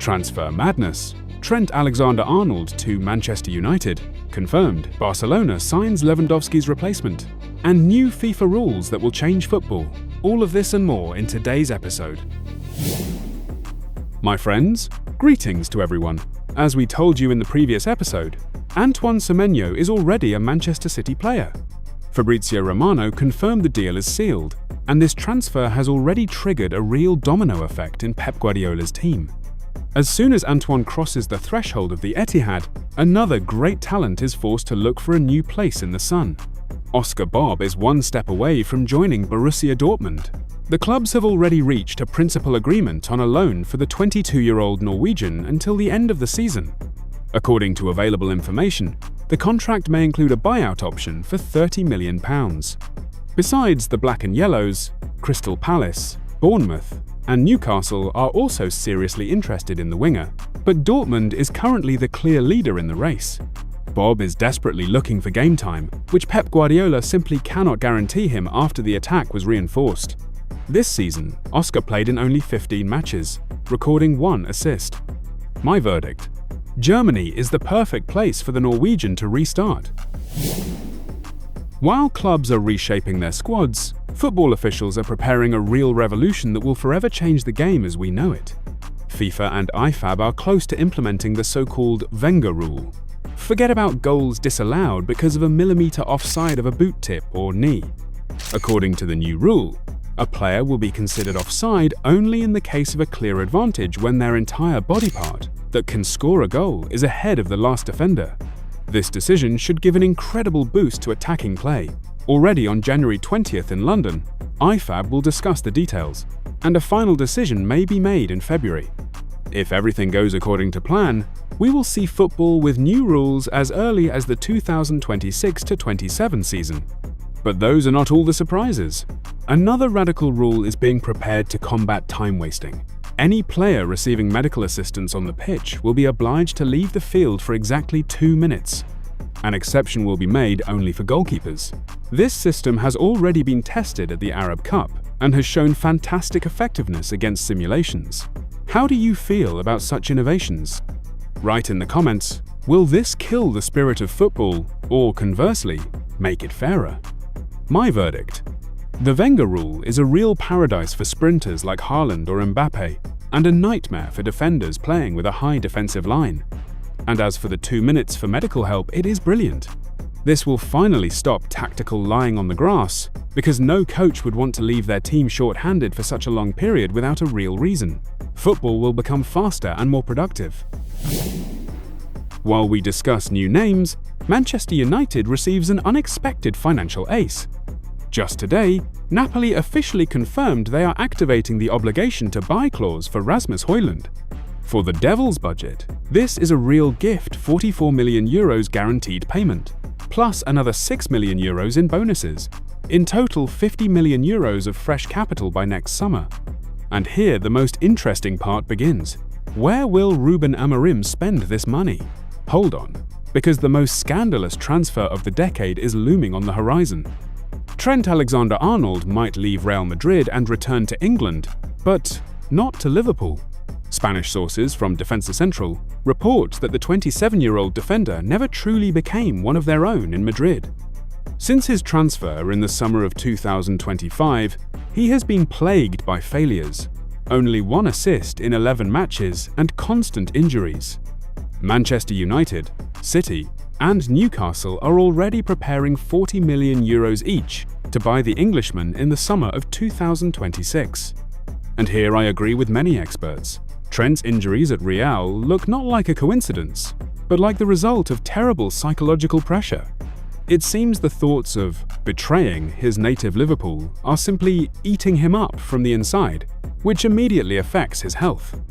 Transfer madness. Trent Alexander-Arnold to Manchester United. Confirmed. Barcelona signs Lewandowski's replacement. And new FIFA rules that will change football. All of this and more in today's episode. My friends, greetings to everyone. As we told you in the previous episode, Antoine Semenyo is already a Manchester City player. Fabrizio Romano confirmed the deal is sealed, and this transfer has already triggered a real domino effect in Pep Guardiola's team. As soon as Antoine crosses the threshold of the Etihad, another great talent is forced to look for a new place in the sun. Oscar Bobb is one step away from joining Borussia Dortmund. The clubs have already reached a principal agreement on a loan for the 22-year-old Norwegian until the end of the season. According to available information, the contract may include a buyout option for £30 million. Besides the Black and Yellows, Crystal Palace, Bournemouth, and Newcastle are also seriously interested in the winger, but Dortmund is currently the clear leader in the race. Bobb is desperately looking for game time, which Pep Guardiola simply cannot guarantee him after the attack was reinforced. This season, Oscar played in only 15 matches, recording 1 assist. My verdict: Germany is the perfect place for the Norwegian to restart. While clubs are reshaping their squads, football officials are preparing a real revolution that will forever change the game as we know it. FIFA and IFAB are close to implementing the so-called Wenger rule. Forget about goals disallowed because of a millimeter offside of a boot tip or knee. According to the new rule, a player will be considered offside only in the case of a clear advantage when their entire body part that can score a goal is ahead of the last defender. This decision should give an incredible boost to attacking play. Already on January 20th in London, IFAB will discuss the details, and a final decision may be made in February. If everything goes according to plan, we will see football with new rules as early as the 2026-27 season. But those are not all the surprises. Another radical rule is being prepared to combat time wasting. Any player receiving medical assistance on the pitch will be obliged to leave the field for exactly 2 minutes. An exception will be made only for goalkeepers. This system has already been tested at the Arab Cup and has shown fantastic effectiveness against simulations. How do you feel about such innovations? Write in the comments, will this kill the spirit of football or, conversely, make it fairer? My verdict: the Wenger rule is a real paradise for sprinters like Haaland or Mbappe, and a nightmare for defenders playing with a high defensive line. And as for the 2 minutes for medical help, it is brilliant. This will finally stop tactical lying on the grass, because no coach would want to leave their team short-handed for such a long period without a real reason. Football will become faster and more productive. While we discuss new names, Manchester United receives an unexpected financial ace. Just today, Napoli officially confirmed they are activating the obligation to buy clause for Rasmus Højlund. For the Devils' budget, this is a real gift: €44 million guaranteed payment, plus another €6 million in bonuses. In total, €50 million of fresh capital by next summer. And here the most interesting part begins. Where will Ruben Amorim spend this money? Hold on, because the most scandalous transfer of the decade is looming on the horizon. Trent Alexander-Arnold might leave Real Madrid and return to England, but not to Liverpool. Spanish sources from Defensa Central report that the 27-year-old defender never truly became one of their own in Madrid. Since his transfer in the summer of 2025, he has been plagued by failures. Only 1 assist in 11 matches and constant injuries. Manchester United, City, and Newcastle are already preparing €40 million each to buy the Englishman in the summer of 2026. And here I agree with many experts. Trent's injuries at Real look not like a coincidence, but like the result of terrible psychological pressure. It seems the thoughts of betraying his native Liverpool are simply eating him up from the inside, which immediately affects his health.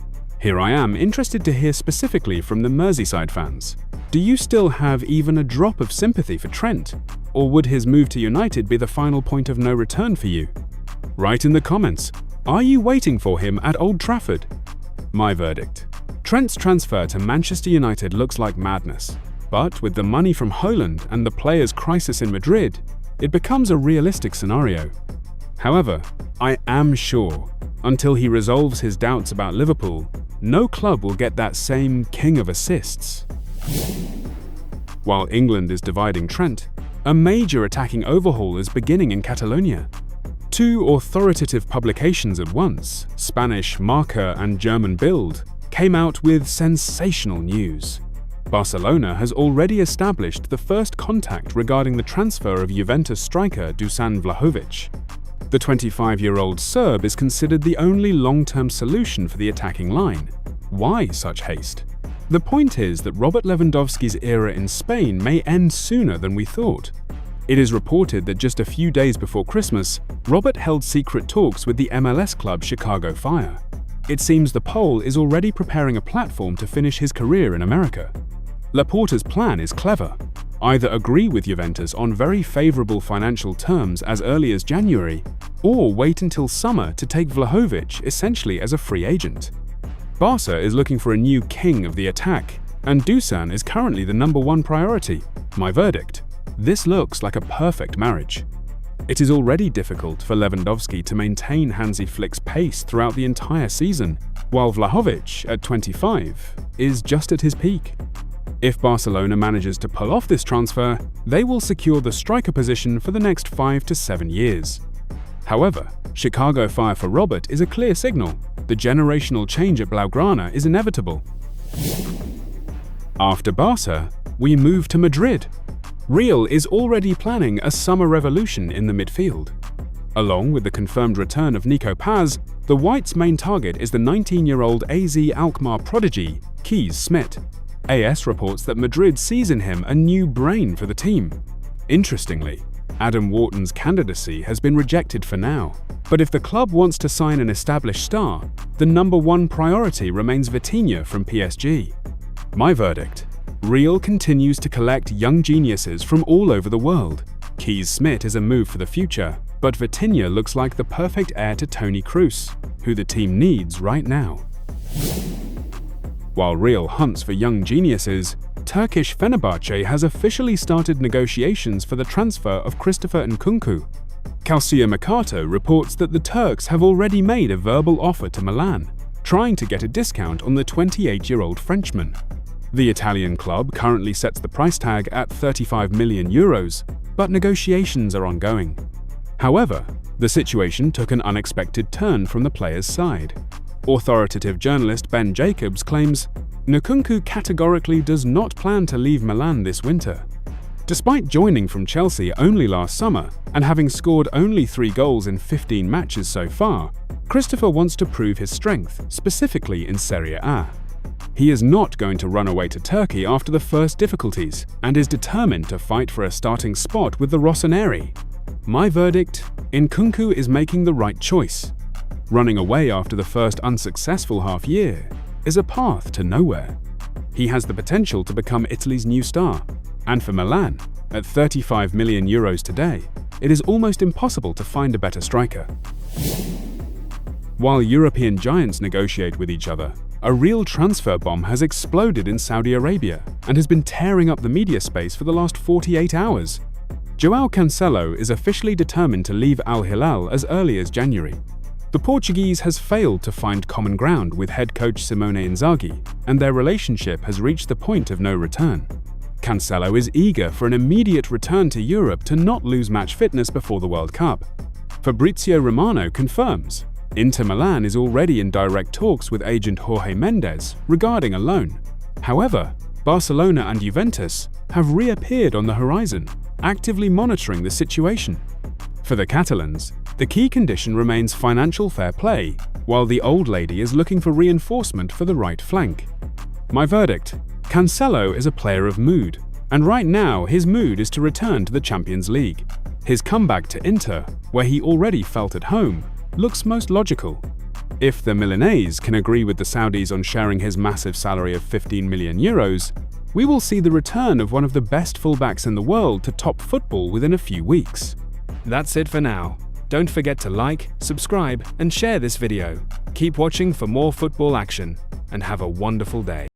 Here I am interested to hear specifically from the Merseyside fans. Do you still have even a drop of sympathy for Trent? Or would his move to United be the final point of no return for you? Write in the comments, are you waiting for him at Old Trafford? My verdict: Trent's transfer to Manchester United looks like madness. But with the money from Højlund and the players' crisis in Madrid, it becomes a realistic scenario. However, I am sure, until he resolves his doubts about Liverpool, no club will get that same king of assists. While England is dividing Trent, a major attacking overhaul is beginning in Catalonia. Two authoritative publications at once, Spanish Marca and German Bild, came out with sensational news. Barcelona has already established the first contact regarding the transfer of Juventus striker Dusan Vlahovic. The 25-year-old Serb is considered the only long-term solution for the attacking line. Why such haste? The point is that Robert Lewandowski's era in Spain may end sooner than we thought. It is reported that just a few days before Christmas, Robert held secret talks with the MLS club Chicago Fire. It seems the Pole is already preparing a platform to finish his career in America. Laporta's plan is clever. Either agree with Juventus on very favorable financial terms as early as January, or wait until summer to take Vlahovic essentially as a free agent. Barca is looking for a new king of the attack, and Dusan is currently the #1 priority. My verdict: this looks like a perfect marriage. It is already difficult for Lewandowski to maintain Hansi Flick's pace throughout the entire season, while Vlahovic, at 25, is just at his peak. If Barcelona manages to pull off this transfer, they will secure the striker position for the next 5 to 7 years. However, Chicago Fire for Robert is a clear signal. The generational change at Blaugrana is inevitable. After Barca, we move to Madrid. Real is already planning a summer revolution in the midfield. Along with the confirmed return of Nico Paz, the Whites' main target is the 19-year-old AZ Alkmaar prodigy, Kees Smit. AS reports that Madrid sees in him a new brain for the team. Interestingly, Adam Wharton's candidacy has been rejected for now, but if the club wants to sign an established star, the #1 priority remains Vitinha from PSG. My verdict: Real continues to collect young geniuses from all over the world. Kees Smit is a move for the future, but Vitinha looks like the perfect heir to Toni Kroos, who the team needs right now. While Real hunts for young geniuses, Turkish Fenerbahçe has officially started negotiations for the transfer of Christopher Nkunku. Calcio Mercato reports that the Turks have already made a verbal offer to Milan, trying to get a discount on the 28-year-old Frenchman. The Italian club currently sets the price tag at €35 million, but negotiations are ongoing. However, the situation took an unexpected turn from the player's side. Authoritative journalist Ben Jacobs claims Nkunku categorically does not plan to leave Milan this winter. Despite joining from Chelsea only last summer and having scored only 3 goals in 15 matches so far, Christopher wants to prove his strength, specifically in Serie A. He is not going to run away to Turkey after the first difficulties and is determined to fight for a starting spot with the Rossoneri. My verdict: Nkunku is making the right choice. Running away after the first unsuccessful half-year is a path to nowhere. He has the potential to become Italy's new star, and for Milan, at €35 million today, it is almost impossible to find a better striker. While European giants negotiate with each other, a real transfer bomb has exploded in Saudi Arabia and has been tearing up the media space for the last 48 hours. Joao Cancelo is officially determined to leave Al Hilal as early as January. The Portuguese has failed to find common ground with head coach Simone Inzaghi, and their relationship has reached the point of no return. Cancelo is eager for an immediate return to Europe to not lose match fitness before the World Cup. Fabrizio Romano confirms Inter Milan is already in direct talks with agent Jorge Mendes regarding a loan. However, Barcelona and Juventus have reappeared on the horizon, actively monitoring the situation. For the Catalans, the key condition remains financial fair play, while the old lady is looking for reinforcement for the right flank. My verdict: Cancelo is a player of mood, and right now his mood is to return to the Champions League. His comeback to Inter, where he already felt at home, looks most logical. If the Milanese can agree with the Saudis on sharing his massive salary of €15 million, we will see the return of one of the best fullbacks in the world to top football within a few weeks. That's it for now. Don't forget to like, subscribe, and share this video. Keep watching for more football action, and have a wonderful day.